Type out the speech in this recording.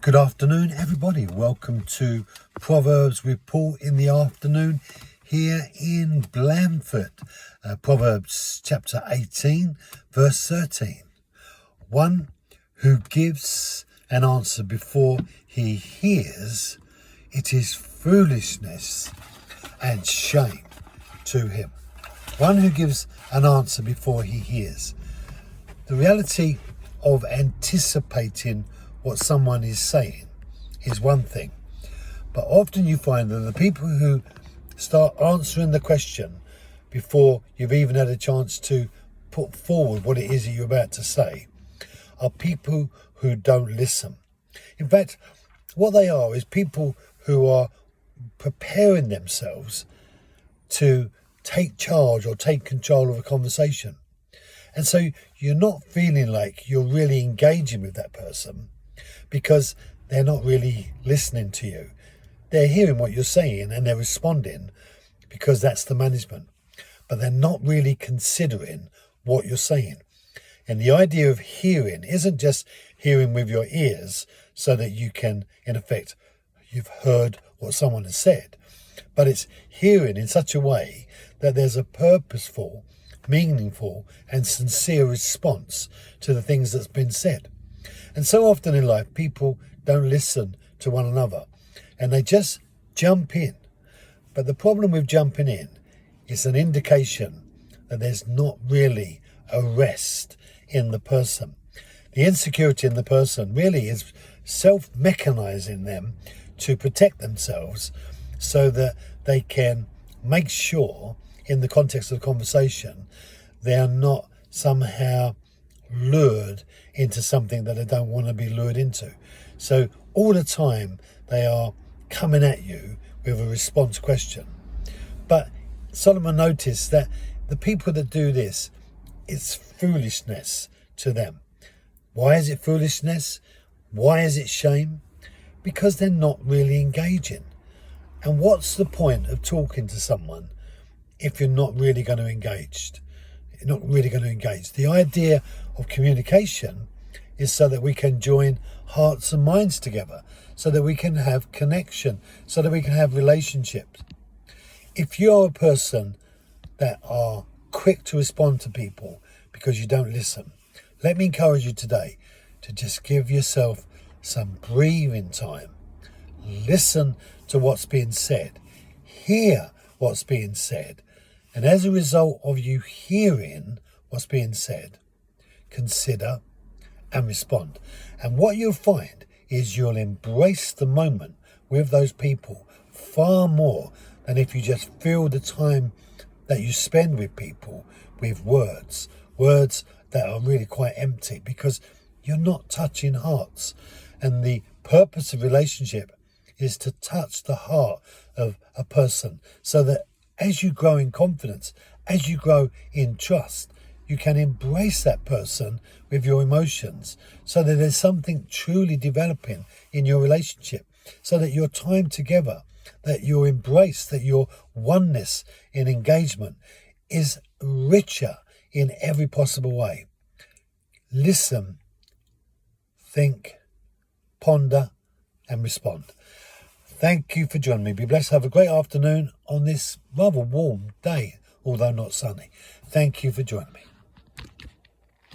Good afternoon, everybody. Welcome to Proverbs Report in the afternoon here in Blandford. Proverbs chapter 18, verse 13. One who gives an answer before he hears, it is foolishness and shame to him. One who gives an answer before he hears. The reality of anticipating what someone is saying is one thing, but often you find that the people who start answering the question before you've even had a chance to put forward what it is that you're about to say are people who don't listen. In fact, what they are is people who are preparing themselves to take charge or take control of a conversation. And so you're not feeling like you're really engaging with that person because they're not really listening to you. They're hearing what you're saying and they're responding because that's the management. But they're not really considering what you're saying. And the idea of hearing isn't just hearing with your ears so that you can, in effect, you've heard what someone has said. But it's hearing in such a way that there's a purposeful, meaningful and sincere response to the things that's been said. And so often in life, people don't listen to one another and they just jump in. But the problem with jumping in is an indication that there's not really a rest in the person. The insecurity in the person really is self-mechanizing them to protect themselves so that they can make sure in the context of the conversation they are not somehow lured into something that they don't want to be lured into. So all the time they are coming at you with a response question. But Solomon noticed that the people that do this, it's foolishness to them. Why is it foolishness? Why is it shame? Because they're not really engaging. And what's the point of talking to someone if you're not really going to engage? You're not really going to engage. The idea of communication is so that we can join hearts and minds together, so that we can have connection, so that we can have relationships. If you're a person that are quick to respond to people because you don't listen, let me encourage you today to just give yourself some breathing time. Listen to what's being said. Hear what's being said. And as a result of you hearing what's being said, consider and respond. And what you'll find is you'll embrace the moment with those people far more than if you just fill the time that you spend with people with words that are really quite empty because you're not touching hearts. And the purpose of relationship is to touch the heart of a person so that as you grow in confidence, as you grow in trust, you can embrace that person with your emotions so that there's something truly developing in your relationship, so that your time together, that your embrace, that your oneness in engagement is richer in every possible way. Listen, think, ponder and respond. Thank you for joining me. Be blessed. Have a great afternoon on this rather warm day, although not sunny. Thank you for joining me.